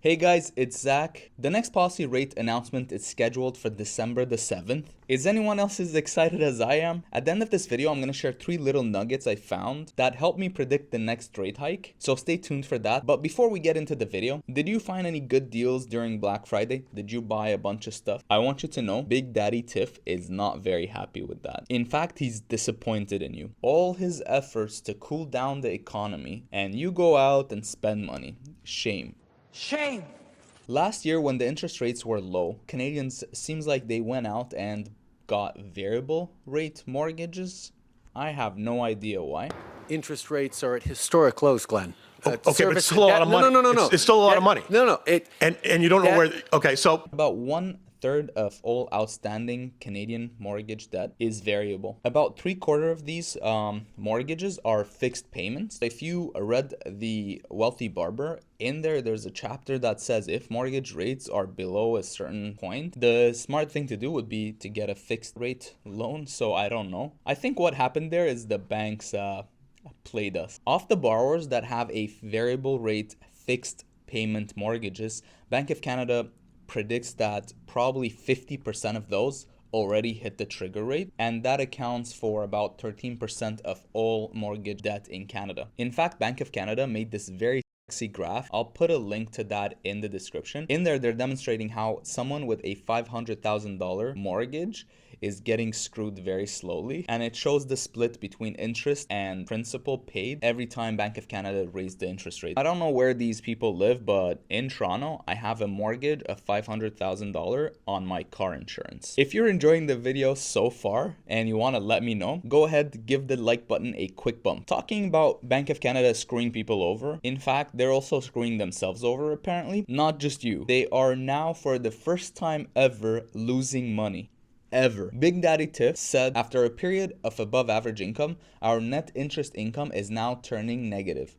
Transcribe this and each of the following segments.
Hey guys, it's Zach. The next policy rate announcement is scheduled for December the 7th. Is anyone else as excited as I am? At the end of this video, I'm going to share 3 little nuggets I found that help me predict the next rate hike. So stay tuned for that. But before we get into the video, did you find any good deals during Black Friday? Did you buy a bunch of stuff? I want you to know Big Daddy Tiff is not very happy with that. In fact, he's disappointed in you. All his efforts to cool down the economy and you go out and spend money. Shame. Shame. Last year, when the interest rates were low, Canadians seems like they went out and got variable rate mortgages. I have no idea why. Interest rates are at historic lows, Glenn. Okay, but it's still a lot of money. No. It's still a lot of money. No. And you don't know where. Okay, so About 1/3 of all outstanding Canadian mortgage debt is variable. About 3/4 of these mortgages are fixed payments. If you read The Wealthy Barber, in there's a chapter that says if mortgage rates are below a certain point, the smart thing to do would be to get a fixed rate loan. So I don't know. I think what happened there is the banks played us. Of the borrowers that have a variable rate fixed payment mortgages, Bank of Canada predicts that probably 50% of those already hit the trigger rate, and that accounts for about 13% of all mortgage debt in Canada. In fact, Bank of Canada made this very sexy graph. I'll put a link to that in the description. In there, they're demonstrating how someone with a $500,000 mortgage is getting screwed very slowly, and it shows the split between interest and principal paid every time Bank of Canada raised the interest rate. I don't know where these people live, but in Toronto, I have a mortgage of $500,000 on my car insurance. If you're enjoying the video so far and you want to let me know, go ahead, give the like button a quick bump. Talking about Bank of Canada screwing people over, in fact, they're also screwing themselves over apparently. Not just you. They are now, for the first time ever, losing money. Ever. Big Daddy Tiff said after a period of above average income, our net interest income is now turning negative.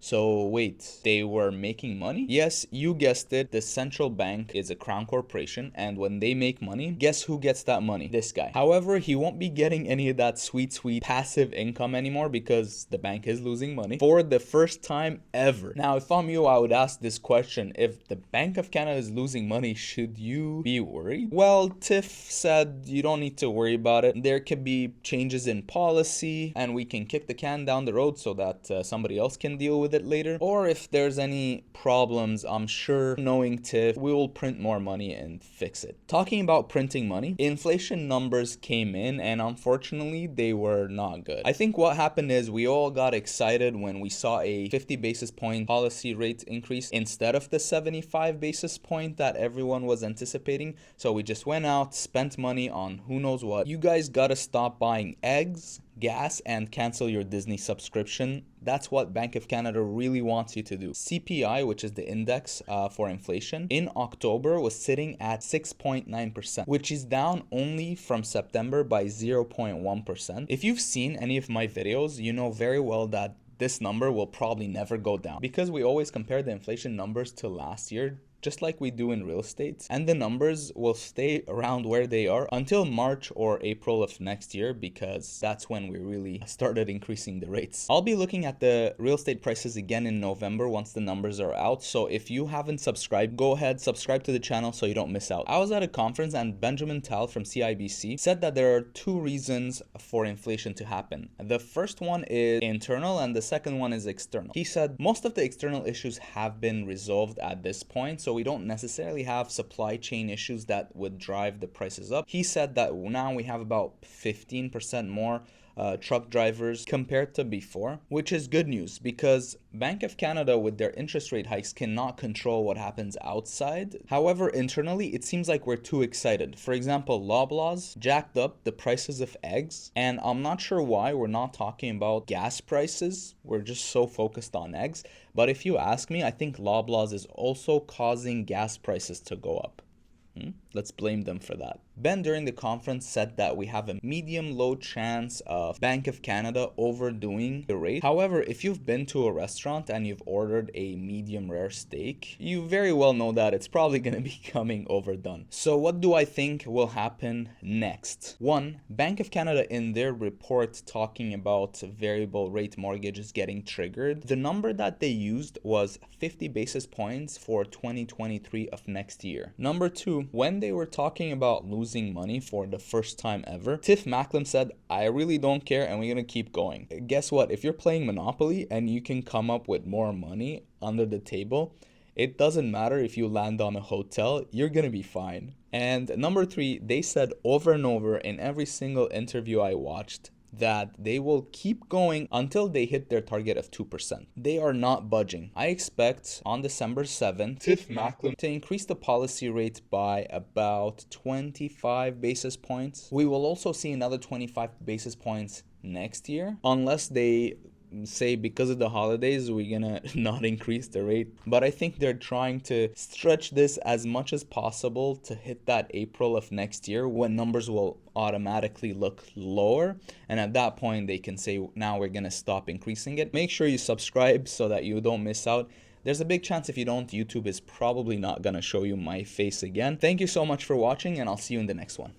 So wait, they were making money? Yes, you guessed it. The central bank is a crown corporation, and when they make money, guess who gets that money? This guy. However, he won't be getting any of that sweet passive income anymore because the bank is losing money for the first time ever. Now, if I'm you, I would ask this question. If the Bank of Canada is losing money, should you be worried? Well, Tiff said you don't need to worry about it. There could be changes in policy, and we can kick the can down the road so that somebody else can deal with it later. Or if there's any problems, I'm sure, knowing Tiff, we will print more money and fix it. Talking about printing money, inflation numbers came in, and unfortunately they were not good. I think what happened is we all got excited when we saw a 50 basis point policy rate increase instead of the 75 basis point that everyone was anticipating. So we just went out, spent money on who knows what. You guys gotta stop buying eggs, gas, and cancel your Disney subscription. That's what Bank of Canada really wants you to do. CPI, which is the index for inflation, in October was sitting at 6.9%, which is down only from September by 0.1%. If you've seen any of my videos, you know very well that this number will probably never go down because we always compare the inflation numbers to last year, just like we do in real estate, and the numbers will stay around where they are until March or April of next year, because that's when we really started increasing the rates. I'll be looking at the real estate prices again in November once the numbers are out, so if you haven't subscribed, go ahead, subscribe to the channel so you don't miss out. I was at a conference and Benjamin Tal from CIBC said that there are 2 reasons for inflation to happen. The first one is internal and the second one is external. He said most of the external issues have been resolved at this point, so we don't necessarily have supply chain issues that would drive the prices up. He said that now we have about 15% more truck drivers compared to before, which is good news because Bank of Canada with their interest rate hikes cannot control what happens outside. However, internally, it seems like we're too excited. For example, Loblaws jacked up the prices of eggs, and I'm not sure why we're not talking about gas prices. We're just so focused on eggs. But if you ask me, I think Loblaws is also causing gas prices to go up. Let's blame them for that. Ben during the conference said that we have a medium-low chance of Bank of Canada overdoing the rate. However, if you've been to a restaurant and you've ordered a medium rare steak, you very well know that it's probably going to be coming overdone. So what do I think will happen next? One, Bank of Canada in their report talking about variable rate mortgages getting triggered, the number that they used was 50 basis points for 2023 of next year. Number two, when they were talking about losing money for the first time ever, Tiff Macklem said, I really don't care and we're going to keep going. Guess what? If you're playing Monopoly and you can come up with more money under the table, it doesn't matter if you land on a hotel, you're going to be fine. And number three, they said over and over in every single interview I watched that they will keep going until they hit their target of 2%. They are not budging. I expect on December 7th, Tiff Macklem to increase the policy rate by about 25 basis points. We will also see another 25 basis points next year, unless they say because of the holidays we're gonna not increase the rate. But I think they're trying to stretch this as much as possible to hit that April of next year when numbers will automatically look lower, and at that point they can say now we're gonna stop increasing it. Make sure you subscribe so that you don't miss out. There's a big chance if you don't, YouTube is probably not gonna show you my face again. Thank you so much for watching, and I'll see you in the next one.